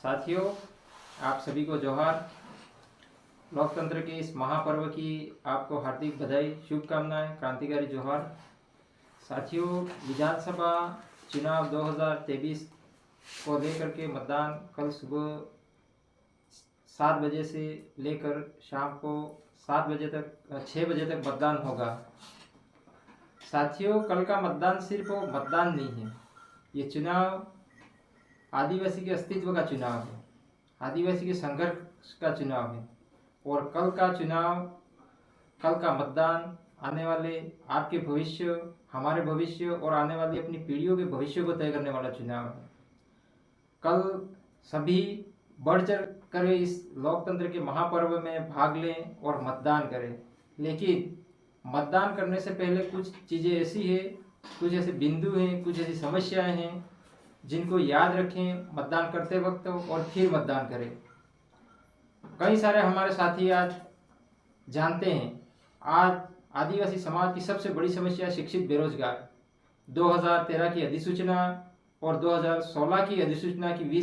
साथियों, आप सभी को जोहार। लोकतंत्र के इस महापर्व की आपको हार्दिक बधाई, शुभकामनाएं, क्रांतिकारी जोहार। साथियों, विधानसभा चुनाव 2023 को लेकर के मतदान कल सुबह 7 बजे से लेकर शाम को 6 बजे तक मतदान होगा। साथियों, कल का मतदान सिर्फ मतदान नहीं है, ये चुनाव आदिवासी के अस्तित्व का चुनाव है, आदिवासी के संघर्ष का चुनाव है। और कल का मतदान आने वाले आपके भविष्य, हमारे भविष्य और आने वाली अपनी पीढ़ियों के भविष्य को तय करने वाला चुनाव है। कल सभी बढ़ चढ़ कर इस लोकतंत्र के महापर्व में भाग लें और मतदान करें। लेकिन मतदान करने से पहले कुछ चीज़ें ऐसी हैं, कुछ ऐसे बिंदु हैं, कुछ ऐसी समस्याएं हैं जिनको याद रखें मतदान करते वक्त और फिर मतदान करें। कई सारे हमारे साथी आज जानते हैं, आज आदिवासी समाज की सबसे बड़ी समस्या शिक्षित बेरोजगार। 2013 की अधिसूचना और 2016 की अधिसूचना की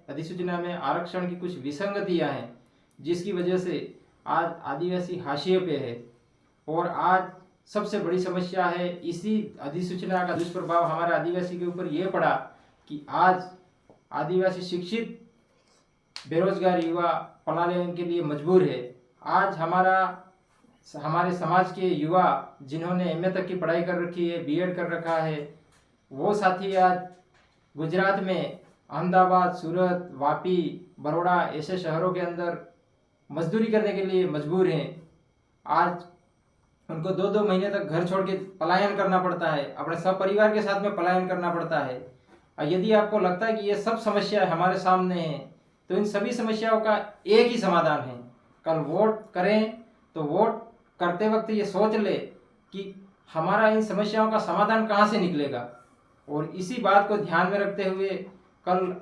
अधिसूचना में आरक्षण की कुछ विसंगतियां हैं, जिसकी वजह से आज आदिवासी हाशिए पे है। और आज सबसे बड़ी समस्या है, इसी अधिसूचना का दुष्प्रभाव हमारे आदिवासी के ऊपर यह पड़ा कि आज आदिवासी शिक्षित बेरोजगार युवा पलायन के लिए मजबूर है। आज हमारे समाज के युवा जिन्होंने एमए तक की पढ़ाई कर रखी है, बीएड कर रखा है, वो साथी आज गुजरात में अहमदाबाद, सूरत, वापी, बड़ौदा ऐसे शहरों के अंदर मजदूरी करने के लिए मजबूर हैं। आज उनको 2-2 महीने तक घर छोड़ के पलायन करना पड़ता है, अपने सब परिवार के साथ में पलायन करना पड़ता है। और यदि आपको लगता है कि ये सब समस्याएं हमारे सामने हैं, तो इन सभी समस्याओं का एक ही समाधान है। कल वोट करें तो वोट करते वक्त ये सोच ले कि हमारा इन समस्याओं का समाधान कहाँ से निकलेगा। और इसी बात को ध्यान में रखते हुए कल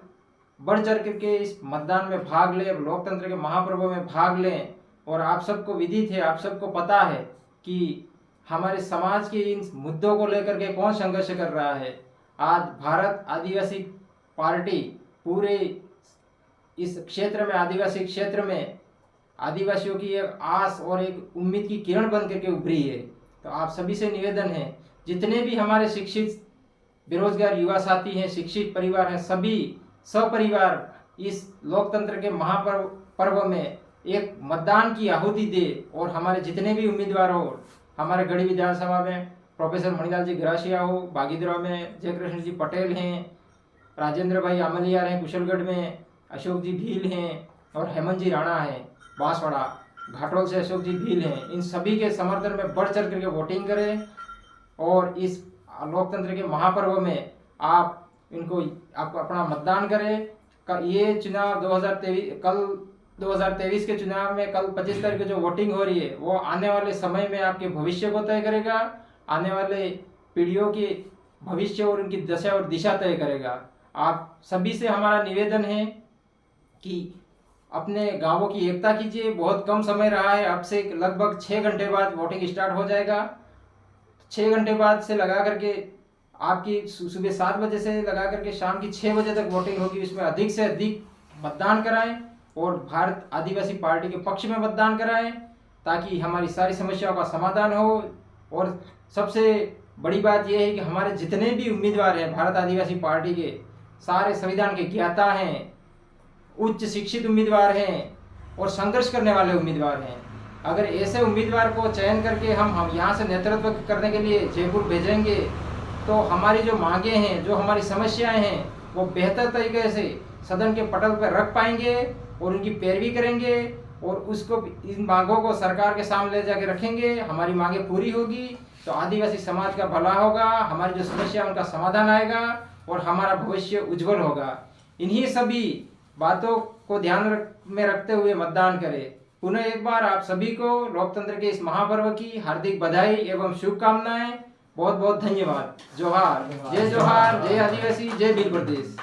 बढ़ चढ़ करके इस मतदान में भाग लें, लोकतंत्र के महापर्व में भाग लें। और आप सबको विदित है, आप सबको पता है कि हमारे समाज के इन मुद्दों को लेकर के कौन संघर्ष कर रहा है। आज भारत आदिवासी पार्टी पूरे इस क्षेत्र में, आदिवासी क्षेत्र में आदिवासियों की एक आस और एक उम्मीद की किरण बन करके उभरी है। तो आप सभी से निवेदन है, जितने भी हमारे शिक्षित बेरोजगार युवा साथी हैं, शिक्षित परिवार हैं, सभी सपरिवार इस लोकतंत्र के महापर्व में एक मतदान की आहुति दे। और हमारे जितने भी उम्मीदवार हो, हमारे गढ़ी विधानसभा में प्रोफेसर मणिलाल जी ग्रासिया हो, बागीदरा में जयकृष्ण जी पटेल हैं, राजेंद्र भाई आमलियार हैं कुशलगढ़ में, अशोक जी भील हैं और हेमंत जी राणा हैं बांसवाड़ा, घाटोल से अशोक जी भील हैं। इन सभी के समर्थन में बढ़ चढ़ करके वोटिंग करें और इस लोकतंत्र के महापर्व में आप अपना मतदान करें। ये चुनाव 2023 के चुनाव में कल 25 तारीख को जो वोटिंग हो रही है, वो आने वाले समय में आपके भविष्य को तय करेगा, आने वाले पीढ़ियों के भविष्य और उनकी दशा और दिशा तय करेगा। आप सभी से हमारा निवेदन है कि अपने गांवों की एकता कीजिए। बहुत कम समय रहा है, अब से लगभग 6 घंटे बाद वोटिंग स्टार्ट हो जाएगा। 6 घंटे बाद से लगा करके आपकी सुबह 7 बजे से लगा करके शाम की 6 बजे तक वोटिंग होगी। इसमें अधिक से अधिक मतदान कराएं और भारत आदिवासी पार्टी के पक्ष में मतदान कराएं, ताकि हमारी सारी समस्याओं का समाधान हो। और सबसे बड़ी बात यह है कि हमारे जितने भी उम्मीदवार हैं भारत आदिवासी पार्टी के, सारे संविधान के ज्ञाता हैं, उच्च शिक्षित उम्मीदवार हैं और संघर्ष करने वाले उम्मीदवार हैं। अगर ऐसे उम्मीदवार को चयन करके हम यहाँ से नेतृत्व करने के लिए जयपुर भेजेंगे, तो हमारी जो मांगे हैं, जो हमारी समस्याएं हैं, वो बेहतर तरीके से सदन के पटल पर रख पाएंगे और उनकी पैरवी करेंगे और उसको, इन मांगों को सरकार के सामने ले जाके रखेंगे। हमारी मांगे पूरी होगी तो आदिवासी समाज का भला होगा, हमारी जो समस्या उनका समाधान आएगा और हमारा भविष्य उज्जवल होगा। इन्हीं सभी बातों को ध्यान में रखते हुए मतदान करें। पुनः एक बार आप सभी को लोकतंत्र के इस महापर्व की हार्दिक बधाई एवं शुभकामनाएं। बहुत बहुत धन्यवाद। जोहार, जय जोहार, जय आदिवासी, जय भील प्रदेश।